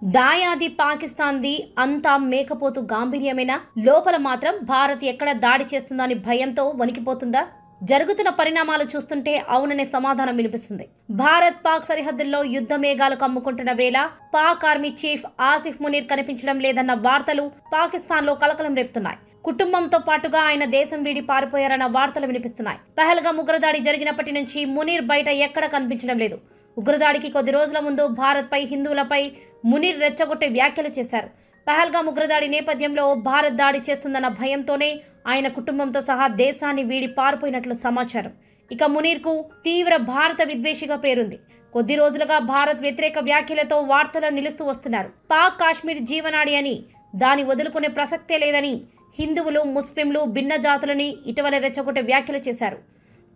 దాయాది పాకిస్తాన్ది అంతా మేకపోతు గాంభీర్యమేనా? లోపల మాత్రం భారత్ ఎక్కడ దాడి చేస్తుందో అని భయంతో వణికిపోతుందా? జరుగుతున్న పరిణామాలు చూస్తుంటే అవుననే సమాధానం వినిపిస్తుంది. భారత్ పాక్ సరిహద్దుల్లో యుద్ధ మేఘాలు కమ్ముకుంటున్న వేళ పాక్ ఆర్మీ చీఫ్ ఆసిఫ్ మునీర్ కనిపించడం లేదన్న వార్తలు పాకిస్తాన్లో కలకలం రేపుతున్నాయి. కుటుంబంతో పాటుగా ఆయన దేశం వీడి పారిపోయారన్న వార్తలు వినిపిస్తున్నాయి. పహల్గామ్ ఉగ్రదాడి జరిగినప్పటి నుంచి మునీర్ బయట ఎక్కడ కనిపించడం లేదు. ఉగ్రదాడికి కొద్ది రోజుల ముందు భారత్పై హిందువులపై మునీర్ రెచ్చగొట్టే వ్యాఖ్యలు చేశారు. పహల్గామ్ ఉగ్రదాడి నేపథ్యంలో భారత్ దాడి చేస్తుందన్న భయంతోనే ఆయన కుటుంబంతో సహా దేశాన్ని వీడి పారిపోయినట్లు సమాచారం. ఇక మునీర్కు తీవ్ర భారత విద్వేషిగా పేరుంది. కొద్ది రోజులుగా భారత్ వ్యతిరేక వ్యాఖ్యలతో వార్తలు నిలుస్తూ వస్తున్నారు. పాక్ కాశ్మీర్ జీవనాడి అని, దాన్ని వదులుకునే ప్రసక్తే లేదని హిందువులు, ముస్లింలు, భిన్న జాతులని ఇటీవల రెచ్చగొట్టే వ్యాఖ్యలు చేశారు.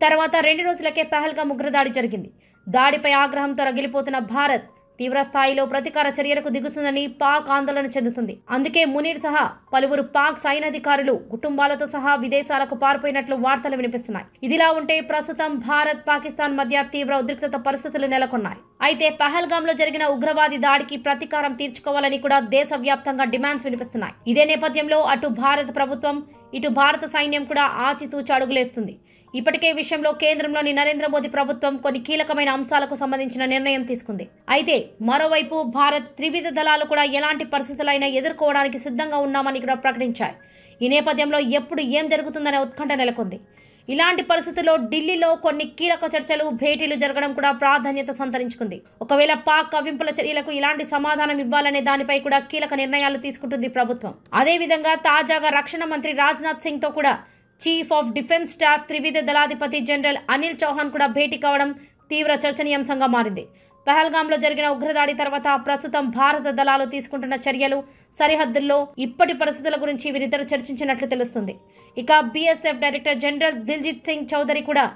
తర్వాత 2 రోజులకే పహల్గామ్ ఉగ్రదాడి జరిగింది. దాడిపై ఆగ్రహంతో రగిలిపోతున్న భారత్ తీవ్ర స్థాయిలో ప్రతీకార చర్యలకు దిగుతుందని పాక్ ఆందోళన చెందుతుంది. అందుకే మునీర్ సహా పలువురు పాక్ సైనికాధికారులు కుటుంబాలతో సహా విదేశాలకు పారిపోయినట్లు వార్తలు వినిపిస్తున్నాయి. ఇదిలా ఉంటే ప్రస్తుతం భారత్, పాకిస్తాన్ మధ్య తీవ్ర ఉద్రిక్తత పరిస్థితులు నెలకొన్నాయి. అయితే పహల్గామ్ లో జరిగిన ఉగ్రవాది దాడికి ప్రతీకారం తీర్చుకోవాలని కూడా దేశవ్యాప్తంగా డిమాండ్స్ వినిపిస్తున్నాయి. ఇదే నేపథ్యంలో అటు భారత ప్రభుత్వం, ఇటు భారత సైన్యం కూడా ఆచితూచి అడుగులేస్తుంది. ఇప్పటికే విషయంలో కేంద్రంలోని నరేంద్ర మోదీ ప్రభుత్వం కొన్ని కీలకమైన అంశాలకు సంబంధించిన నిర్ణయం తీసుకుంది. అయితే మరోవైపు భారత్ త్రివిధ దళాలు కూడా ఎలాంటి పరిస్థితులైనా ఎదుర్కోవడానికి సిద్ధంగా ఉన్నామని కూడా ప్రకటించాయి. ఈ నేపథ్యంలో ఎప్పుడు ఏం జరుగుతుందనే ఉత్కంఠ నెలకొంది. ఇలాంటి పరిస్థితుల్లో ఢిల్లీలో కొన్ని కీలక చర్చలు, భేటీలు జరగడం కూడా ప్రాధాన్యత సంతరించుకుంది. ఒకవేళ పాక్ కవ్వింపుల చర్యలకు ఇలాంటి సమాధానం ఇవ్వాలనే దానిపై కూడా కీలక నిర్ణయాలు తీసుకుంటుంది ప్రభుత్వం. అదేవిధంగా తాజాగా రక్షణ మంత్రి రాజ్నాథ్ సింగ్ తో కూడా చీఫ్ ఆఫ్ డిఫెన్స్ స్టాఫ్ త్రివిధ దళాధిపతి జనరల్ అనిల్ చౌహాన్ కూడా భేటీ కావడం తీవ్ర చర్చనీయాంశంగా మారింది. పహల్గామ్లో జరిగిన ఉగ్రదాడి తర్వాత ప్రస్తుతం భారత దళాలు తీసుకుంటున్న చర్యలు, సరిహద్దుల్లో ఇప్పటి పరిస్థితుల గురించి వీరిద్దరు చర్చించినట్లు తెలుస్తుంది. ఇక BSF director general Diljit Singh Chaudhary కూడా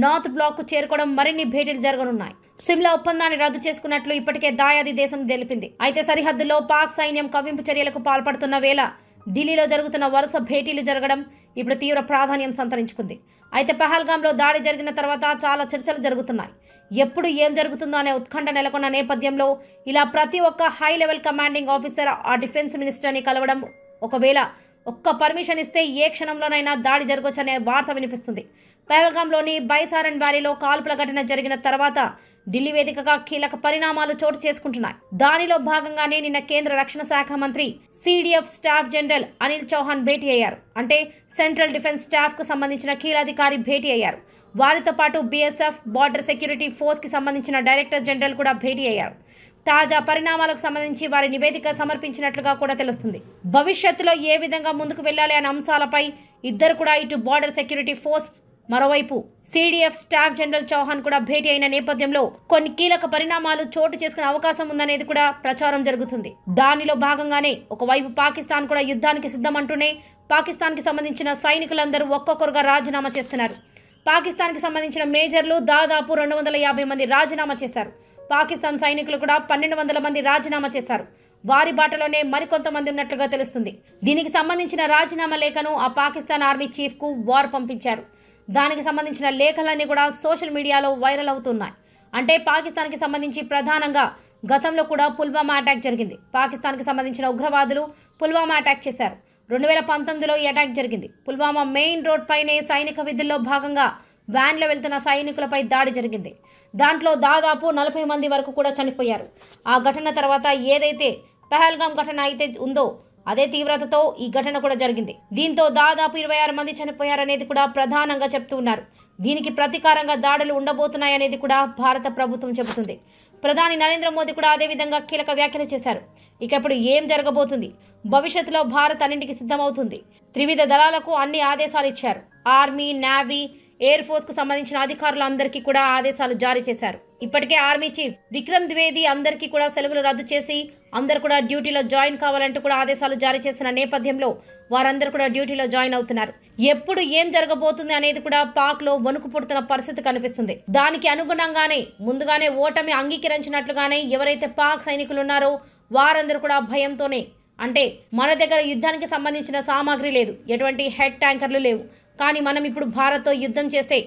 నార్త్ బ్లాక్ కు చేరుకోవడం, మరిన్ని భేటీలు జరగనున్నాయి. సిమ్లా ఒప్పందాన్ని రద్దు చేసుకున్నట్లు ఇప్పటికే దాయాది దేశం తెలిపింది. అయితే సరిహద్దుల్లో పాక్ సైన్యం కవ్వింపు చర్యలకు పాల్పడుతున్న వేళ ఢిల్లీలో జరుగుతున్న వరుస భేటీలు జరగడం ఇప్పుడు తీవ్ర ప్రాధాన్యం సంతరించుకుంది. అయితే పహల్గామ్లో దాడి జరిగిన తర్వాత చాలా చర్చలు జరుగుతున్నాయి. ఎప్పుడు ఏం జరుగుతుందో అనే ఉత్కంఠ నెలకొన్న నేపథ్యంలో ఇలా ప్రతి ఒక్క హై లెవెల్ కమాండింగ్ ఆఫీసర్ ఆ డిఫెన్స్ మినిస్టర్ని కలవడం, ఒకవేళ ఒక్క పర్మిషన్ ఇస్తే ఏ క్షణంలోనైనా దాడి జరగొచ్చనే వార్త వినిపిస్తుంది. పహల్గామ్లోని బైసారన్ వ్యాలీలో కాల్పుల ఘటన జరిగిన తర్వాత ఢిల్లీ వేదికగా కీలక పరిణామాలు చోటు చేసుకుంటున్నాయి. దానిలో భాగంగానే నిన్న కేంద్ర రక్షణ శాఖ మంత్రి CDF staff general Anil Chauhan భేటీ అయ్యారు. అంటే సెంట్రల్ డిఫెన్స్ స్టాఫ్ కు సంబంధించిన కీలధికారి భేటీ అయ్యారు. వారితో పాటు బీఎస్ఎఫ్, బార్డర్ సెక్యూరిటీ ఫోర్స్ కి సంబంధించిన డైరెక్టర్ జనరల్ కూడా భేటీ అయ్యారు. తాజా పరిణామాలకు సంబంధించి వారి నివేదిక సమర్పించినట్లుగా కూడా తెలుస్తుంది. భవిష్యత్తులో ఏ విధంగా ముందుకు వెళ్లాలి అనే అంశాలపై ఇద్దరు కూడా, ఇటు బార్డర్ సెక్యూరిటీ ఫోర్స్, మరోవైపు సిడిఎఫ్ స్టాఫ్ జనరల్ చౌహాన్ కూడా భేటీ అయిన నేపథ్యంలో కొన్ని కీలక పరిణామాలు చోటు చేసుకునే అవకాశం ఉందనేది కూడా ప్రచారం జరుగుతుంది. దానిలో భాగంగానే ఒకవైపు పాకిస్తాన్ కూడా యుద్ధానికి సిద్ధమంటూనే పాకిస్తాన్ కి సంబంధించిన సైనికులందరూ ఒక్కొక్కరుగా రాజీనామా చేస్తున్నారు. పాకిస్తాన్ కి సంబంధించిన మేజర్లు దాదాపు 250 మంది రాజీనామా చేశారు. పాకిస్తాన్ సైనికులు కూడా 1200 మంది రాజీనామా చేశారు. వారి బాటలోనే మరికొంతమంది ఉన్నట్లుగా తెలుస్తుంది. దీనికి సంబంధించిన రాజీనామా లేఖను ఆ పాకిస్తాన్ ఆర్మీ చీఫ్ కు వార్ పంపించారు. దానికి సంబంధించిన లేఖలన్నీ కూడా సోషల్ మీడియాలో వైరల్ అవుతున్నాయి. అంటే పాకిస్తాన్కి సంబంధించి ప్రధానంగా గతంలో కూడా పుల్వామా అటాక్ జరిగింది. పాకిస్తాన్కి సంబంధించిన ఉగ్రవాదులు పుల్వామా అటాక్ చేశారు. 2019లో ఈ అటాక్ జరిగింది. పుల్వామా మెయిన్ రోడ్ పైనే సైనిక విధుల్లో భాగంగా వ్యాన్లో వెళ్తున్న సైనికులపై దాడి జరిగింది. దాంట్లో దాదాపు 40 మంది వరకు కూడా చనిపోయారు. ఆ ఘటన తర్వాత ఏదైతే పహల్గామ్ ఘటన అయితే ఉందో అదే తీవ్రతతో ఈ ఘటన కూడా జరిగింది. దీంతో దాదాపు 26 మంది చనిపోయారనేది కూడా ప్రధానంగా చెప్తూ ఉన్నారు. దీనికి ప్రతీకారంగా దాడులు ఉండబోతున్నాయనేది కూడా భారత ప్రభుత్వం చెబుతుంది. ప్రధాని నరేంద్ర మోదీ కూడా అదే విధంగా కీలక వ్యాఖ్యలు చేశారు. ఇక ఇప్పుడు ఏం జరగబోతుంది? భవిష్యత్తులో భారత్ అన్నింటికి సిద్ధమవుతుంది. త్రివిధ దళాలకు అన్ని ఆదేశాలు ఇచ్చారు. ఆర్మీ, నేవీ, ఎయిర్ ఫోర్స్ కు సంబంధించిన అధికారులందరికీ కూడా ఆదేశాలు జారీ చేశారు. ఇప్పటికే ఆర్మీ చీఫ్ విక్రమ్ ద్వివేది అందరికీ కూడా సెలవులు రద్దు చేసి అందరు కూడా డ్యూటీలో జాయిన్ కావాలంటూ కూడా ఆదేశాలు జారీ చేసిన నేపథ్యంలో వారందరూ కూడా డ్యూటీలో జాయిన్ అవుతున్నారు. ఎప్పుడు ఏం జరగబోతుంది అనేది కూడా పాక్ లో వణుకు పుడుతున్న పరిస్థితి కనిపిస్తుంది. దానికి అనుగుణంగానే ముందుగానే ఓటమి అంగీకరించినట్లుగానే ఎవరైతే పాక్ సైనికులు ఉన్నారో వారందరూ కూడా భయంతోనే, అంటే మన దగ్గర యుద్ధానికి సంబంధించిన సామాగ్రి లేదు, ఎటువంటి హెడ్ ట్యాంకర్లు లేవు, కానీ మనం ఇప్పుడు భారత్తో యుద్ధం చేస్తే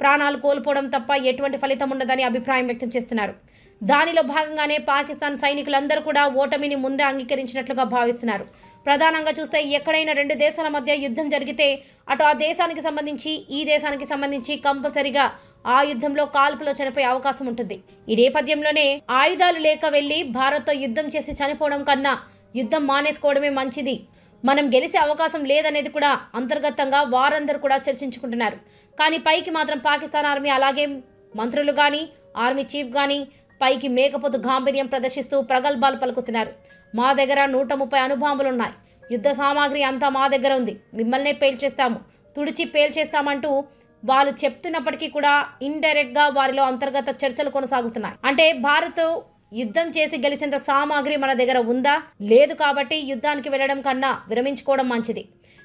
ప్రాణాలు కోల్పోవడం తప్ప ఎటువంటి ఫలితం ఉండదని అభిప్రాయం వ్యక్తం చేస్తున్నారు. దానిలో భాగంగానే పాకిస్తాన్ సైనికులందరూ కూడా ఓటమిని ముందే అంగీకరించినట్లుగా భావిస్తున్నారు. ప్రధానంగా చూస్తే ఎక్కడైనా రెండు దేశాల మధ్య యుద్ధం జరిగితే అటు ఆ దేశానికి సంబంధించి ఈ దేశానికి సంబంధించి కంపల్సరిగా ఆ యుద్ధంలో కాల్పులో చనిపోయే అవకాశం ఉంటుంది. ఈ నేపథ్యంలోనే ఆయుధాలు లేక వెళ్లి భారత్తో యుద్ధం చేసి చనిపోవడం కన్నా యుద్ధం మానేసుకోవడమే మంచిది, మనం గెలిచే అవకాశం లేదనేది కూడా అంతర్గతంగా వారందరూ కూడా చర్చించుకుంటున్నారు. కానీ పైకి మాత్రం పాకిస్తాన్ ఆర్మీ అలాగే మంత్రులు కానీ ఆర్మీ చీఫ్ కానీ పైకి మేకపోతు గాంభీర్యం ప్రదర్శిస్తూ ప్రగల్భాలు పలుకుతున్నారు. మా దగ్గర 130 అణుబాంబులున్నాయి, యుద్ధ సామాగ్రి అంతా మా దగ్గర ఉంది, మిమ్మల్నే పేల్చేస్తాము, తుడిచి పేల్చేస్తామంటూ వాళ్ళు చెప్తున్నప్పటికీ కూడా ఇండైరెక్ట్గా వారిలో అంతర్గత చర్చలు కొనసాగుతున్నాయి. అంటే భారత్ యుద్ధం చేసి గెలిచేంత సామాగ్రి మన దగ్గర ఉందా? లేదు. కాబట్టి యుద్ధానికి వెళ్ళడం కన్నా విరమించుకోవడం మంచిది.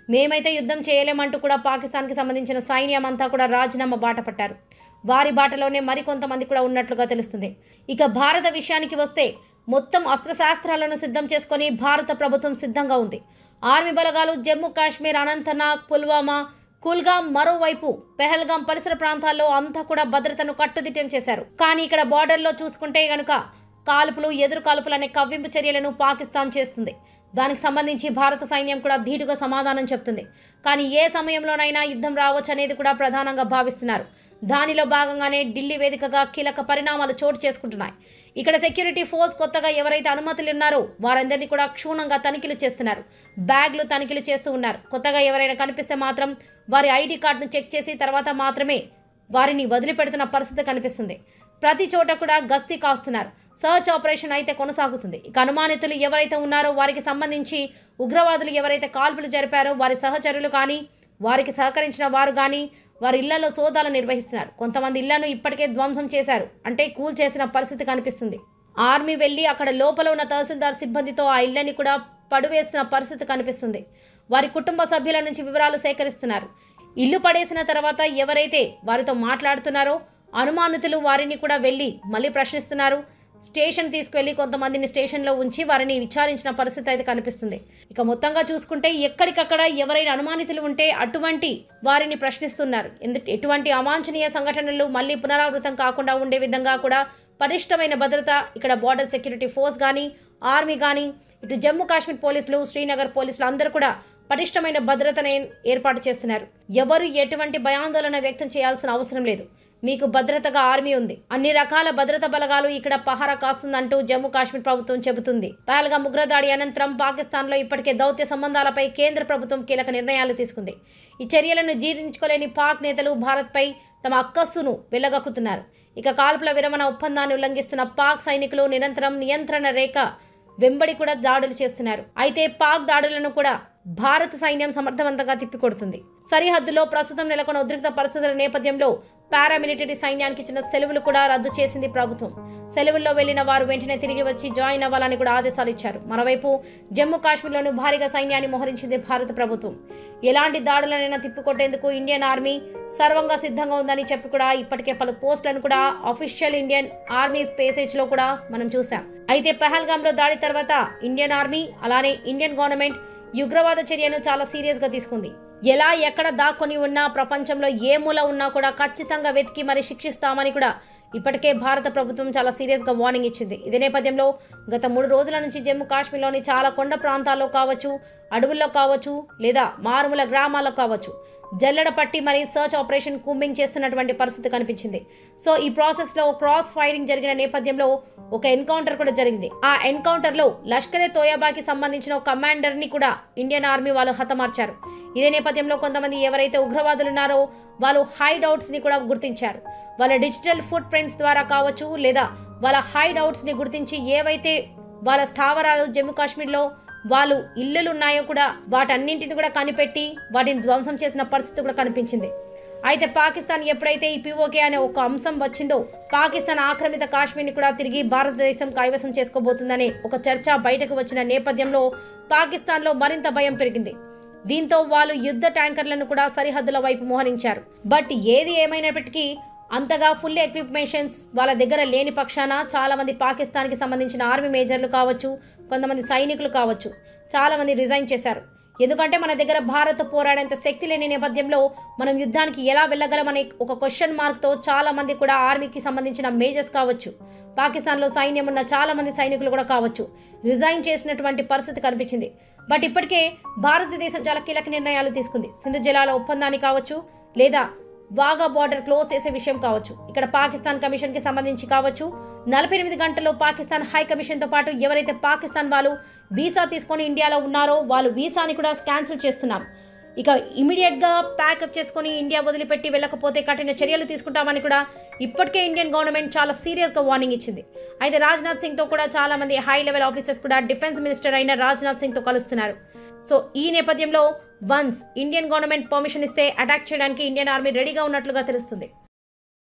మేమైతే యుద్ధం చేయలేమంటూ కూడా పాకిస్తాన్కి సంబంధించిన సైన్యం అంతా కూడా రాజీనామా బాట పట్టారు. వారి బాటలోనే మరికొంతమంది కూడా ఉన్నట్లుగా తెలుస్తుంది. ఇక భారత విషయానికి వస్తే మొత్తం అస్త్రశాస్త్రాలను సిద్ధం చేసుకొని భారత ప్రభుత్వం సిద్ధంగా ఉంది. ఆర్మీ బలగాలు జమ్మూ కాశ్మీర్, అనంతనాగ్, పుల్వామా, కుల్గాం, మరోవైపు పెహల్గాం పరిసర ప్రాంతాల్లో అంతా కూడా భద్రతను కట్టుదిట్టం చేశారు. కానీ ఇక్కడ బార్డర్లో చూసుకుంటే గనుక కాల్పులు, ఎదురు కాల్పులు అనే కవ్వింపు చర్యలను పాకిస్తాన్ చేస్తుంది. దానికి సంబంధించి భారత సైన్యం కూడా ధీటుగా సమాధానం చెప్తుంది. కానీ ఏ సమయంలోనైనా యుద్ధం రావచ్చు అనేది కూడా ప్రధానంగా భావిస్తున్నారు. దానిలో భాగంగానే ఢిల్లీ వేదికగా కీలక పరిణామాలు చోటు చేసుకుంటున్నాయి. ఇక్కడ సెక్యూరిటీ ఫోర్స్ కొత్తగా ఎవరైతే అనుమతులు ఉన్నారో వారందరినీ కూడా క్షుణ్ణంగా తనిఖీలు చేస్తున్నారు. బ్యాగ్లు తనిఖీలు చేస్తూ ఉన్నారు. కొత్తగా ఎవరైనా కనిపిస్తే మాత్రం వారి ఐడి కార్డును చెక్ చేసి తర్వాత మాత్రమే వారిని వదిలిపెడుతున్న పరిస్థితి కనిపిస్తుంది. ప్రతి చోట కూడా గస్తీ కాస్తున్నారు. సర్చ్ ఆపరేషన్ అయితే కొనసాగుతుంది. ఇక అనుమానితులు ఎవరైతే ఉన్నారో వారికి సంబంధించి ఉగ్రవాదులు ఎవరైతే కాల్పులు జరిపారో వారి సహచరులు కానీ వారికి సహకరించిన వారు కానీ వారి ఇళ్లలో సోదాలు నిర్వహిస్తున్నారు. కొంతమంది ఇళ్లను ఇప్పటికే ధ్వంసం చేశారు, అంటే కూల్ చేసిన పరిస్థితి కనిపిస్తుంది. ఆర్మీ వెళ్లి అక్కడ లోపల ఉన్న తహసీల్దార్ సిబ్బందితో ఆ ఇళ్లని కూడా పడువేస్తున్న పరిస్థితి కనిపిస్తుంది. వారి కుటుంబ సభ్యుల నుంచి వివరాలు సేకరిస్తున్నారు. ఇల్లు పడేసిన తర్వాత ఎవరైతే వారితో మాట్లాడుతున్నారో అనుమానితులు వారిని కూడా వెళ్ళి మళ్ళీ ప్రశ్నిస్తున్నారు. స్టేషన్ తీసుకువెళ్ళి కొంతమందిని స్టేషన్లో ఉంచి వారిని విచారించిన పరిస్థితి అయితే కనిపిస్తుంది. ఇక మొత్తంగా చూసుకుంటే ఎక్కడికక్కడ ఎవరైనా అనుమానితులు ఉంటే అటువంటి వారిని ప్రశ్నిస్తున్నారు. ఎటువంటి అవాంఛనీయ సంఘటనలు మళ్ళీ పునరావృతం కాకుండా ఉండే విధంగా కూడా పటిష్టమైన భద్రత ఇక్కడ బార్డర్ సెక్యూరిటీ ఫోర్స్ కానీ ఆర్మీ కానీ ఇటు జమ్మూ కాశ్మీర్ పోలీసులు, శ్రీనగర్ పోలీసులు అందరూ కూడా పటిష్టమైన భద్రతను ఏర్పాటు చేస్తున్నారు. ఎవరు ఎటువంటి భయాందోళన వ్యక్తం చేయాల్సిన అవసరం లేదు. మీకు భద్రతగా ఆర్మీ ఉంది, అన్ని రకాల భద్రతా బలగాలు ఇక్కడ పహారా కాస్తుందంటూ జమ్మూ కాశ్మీర్ ప్రభుత్వం చెబుతుంది. పహల్గాం ఉగ్రదాడి అనంతరం పాకిస్తాన్లో ఇప్పటికే దౌత్య సంబంధాలపై కేంద్ర ప్రభుత్వం కీలక నిర్ణయాలు తీసుకుంది. ఈ చర్యలను జీర్ణించుకోలేని పాక్ నేతలు భారత్పై తమ అక్కస్సును వెళ్లగక్కుతున్నారు. ఇక కాల్పుల విరమణ ఒప్పందాన్ని ఉల్లంఘిస్తున్న పాక్ సైనికులు నిరంతరం నియంత్రణ రేఖ వెంబడి కూడా దాడులు చేస్తున్నారు. అయితే పాక్ దాడులను కూడా భారత సైన్యం సమర్థవంతంగా తిప్పికొడుతుంది. సరిహద్దులో ప్రస్తుతం నెలకొన్న ఉద్రిక్త పరిస్థితుల నేపథ్యంలో పారామిలిటరీ సైన్యానికి ఇచ్చిన సెలవులు కూడా రద్దు చేసింది ప్రభుత్వం. సెలవుల్లో వెళ్లిన వారు వెంటనే తిరిగి వచ్చి జాయిన్ అవ్వాలని కూడా ఆదేశాలు ఇచ్చారు. మరోవైపు జమ్మూ కాశ్మీర్లోనూ భారీగా సైన్యాన్ని మోహరించింది భారత ప్రభుత్వం. ఎలాంటి దాడులనైనా తిప్పికొట్టేందుకు ఇండియన్ ఆర్మీ సర్వంగా సిద్ధంగా ఉందని చెప్పి కూడా ఇప్పటికే పలు పోస్టులను కూడా అఫీషియల్ ఇండియన్ ఆర్మీ పేసేజ్ లో కూడా మనం చూసాం. అయితే పహల్గాంలో దాడి తర్వాత ఇండియన్ ఆర్మీ అలానే ఇండియన్ గవర్నమెంట్ ఉగ్రవాద చర్యను చాలా సీరియస్ గా తీసుకుంది. ఎలా ఎక్కడ దాక్కొని ఉన్నా ప్రపంచంలో ఏ మూల ఉన్నా కూడా ఖచ్చితంగా వెతికి మరి శిక్షిస్తామని కూడా ఇప్పటికే భారత ప్రభుత్వం చాలా సీరియస్ గా వార్నింగ్ ఇచ్చింది. ఇదే నేపథ్యంలో గత 3 రోజుల నుంచి జమ్మూ కాశ్మీర్లోని చాలా కొండ ప్రాంతాల్లో కావచ్చు, అడవుల్లో కావచ్చు, లేదా మారుమూల గ్రామాల్లో కావచ్చు జల్లెడ పట్టి మరి సర్చ్ ఆపరేషన్ కూంబింగ్ చేస్తున్నటువంటి పరిస్థితి కనిపించింది. సో ఈ ప్రాసెస్ లో క్రాస్ ఫైరింగ్ జరిగిన నేపథ్యంలో ఒక ఎన్కౌంటర్ కూడా జరిగింది. ఆ ఎన్కౌంటర్ లో లష్కరే తోయబాకి సంబంధించిన ఒక కమాండర్ ని కూడా ఇండియన్ ఆర్మీ వాళ్ళు హతమార్చారు. ఇదే నేపథ్యంలో కొంతమంది ఎవరైతే ఉగ్రవాదులు ఉన్నారో వాళ్ళు హైడ్ అవుట్స్ ని కూడా గుర్తించారు. వాళ్ళ డిజిటల్ ఫుట్ ప్రింట్స్ ద్వారా కావచ్చు, లేదా వాళ్ళ హైడ్ అవుట్స్ ని గుర్తించి ఏవైతే వాళ్ళ స్థావరాలు జమ్మూ కాశ్మీర్లో వాళ్ళు ఇల్లులు ఉన్నాయో కూడా వాటన్నింటిని కూడా కనిపెట్టి వాటిని ధ్వంసం చేసిన పరిస్థితి కూడా కనిపించింది. అయితే పాకిస్తాన్ ఎప్పుడైతే ఈ పిఓకే అనే ఒక అంశం వచ్చిందో పాకిస్తాన్ ఆక్రమిత కాశ్మీర్ని కూడా తిరిగి భారతదేశం కైవసం చేసుకోబోతుందనే ఒక చర్చ బయటకు వచ్చిన నేపథ్యంలో పాకిస్తాన్లో మరింత భయం పెరిగింది. దీంతో వాళ్ళు యుద్ధ ట్యాంకర్లను కూడా సరిహద్దుల వైపు మోహరించారు. బట్ ఏది ఏమైనప్పటికీ అంతగా ఫుల్ ఎక్విప్మెంట్స్ వాళ్ళ దగ్గర లేని పక్షాన చాలా మంది పాకిస్తాన్కి సంబంధించిన ఆర్మీ మేజర్లు కావచ్చు, కొంతమంది సైనికులు కావచ్చు, చాలా మంది రిజైన్ చేశారు. ఎందుకంటే మన దగ్గర భారత్ పోరాడేంత శక్తి లేని నేపథ్యంలో మనం యుద్ధానికి ఎలా వెళ్ళగలమనే ఒక క్వశ్చన్ మార్క్తో చాలా మంది కూడా ఆర్మీకి సంబంధించిన మేజర్స్ కావచ్చు, పాకిస్తాన్లో సైన్యం ఉన్న చాలా మంది సైనికులు కూడా కావచ్చు, రిజైన్ చేసినటువంటి పరిస్థితి కనిపించింది. బట్ ఇప్పటికే భారతదేశం చాలా కీలక నిర్ణయాలు తీసుకుంది. సింధు జలాల ఒప్పందాన్ని కావచ్చు, లేదా వాగా బార్డర్ క్లోజ్ చేసే విషయం కావచ్చు, ఇక్కడ పాకిస్తాన్ కమిషన్కి సంబంధించి కావచ్చు, 48 గంటల్లో పాకిస్తాన్ హై కమిషన్తో పాటు ఎవరైతే పాకిస్తాన్ వాళ్ళు వీసా తీసుకొని ఇండియాలో ఉన్నారో వాళ్ళు వీసాని కూడా క్యాన్సిల్ చేస్తున్నారు. ఇక ఇమీడియట్గా ప్యాకప్ చేసుకొని ఇండియా వదిలిపెట్టి వెళ్ళకపోతే కఠిన చర్యలు తీసుకుంటామని కూడా ఇప్పటికే ఇండియన్ గవర్నమెంట్ చాలా సీరియస్గా వార్నింగ్ ఇచ్చింది. అయితే రాజ్నాథ్ సింగ్తో కూడా చాలా మంది హై లెవెల్ ఆఫీసర్స్ కూడా డిఫెన్స్ మినిస్టర్ అయిన రాజ్నాథ్ సింగ్తో కలుస్తున్నారు. సో ఈ నేపథ్యంలో వన్స్ ఇండియన్ గవర్నమెంట్ పర్మిషన్ ఇస్తే అటాక్ చేయడానికి ఇండియన్ ఆర్మీ రెడీగా ఉన్నట్లుగా తెలుస్తుంది.